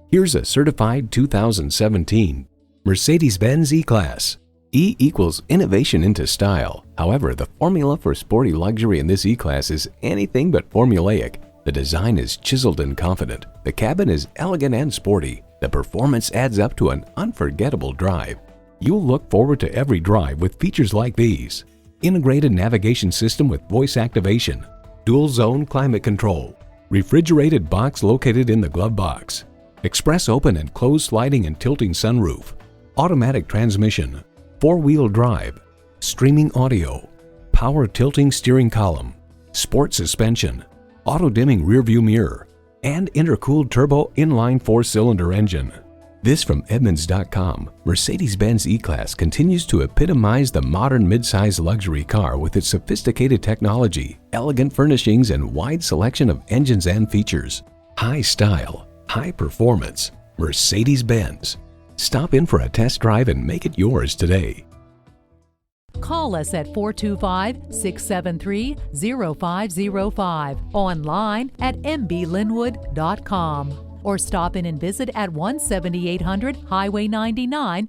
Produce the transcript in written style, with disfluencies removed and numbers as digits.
Here's a certified 2017 Mercedes-Benz E-Class. E equals innovation into style. However, the formula for sporty luxury in this E-Class is anything but formulaic. The design is chiseled and confident. The cabin is elegant and sporty. The performance adds up to an unforgettable drive. You'll look forward to every drive with features like these: integrated navigation system with voice activation, dual zone climate control, refrigerated box located in the glove box, express open and closed sliding and tilting sunroof, automatic transmission, four-wheel drive, streaming audio, power tilting steering column, sport suspension, auto-dimming rearview mirror, and intercooled turbo inline four-cylinder engine. This from Edmunds.com. Mercedes-Benz E-Class continues to epitomize the modern midsize luxury car with its sophisticated technology, elegant furnishings, and wide selection of engines and features. High style, high performance. Mercedes-Benz. Stop in for a test drive and make it yours today. Call us at 425-673-0505, online at mblynnwood.com, or stop in and visit at 17800 Highway 99,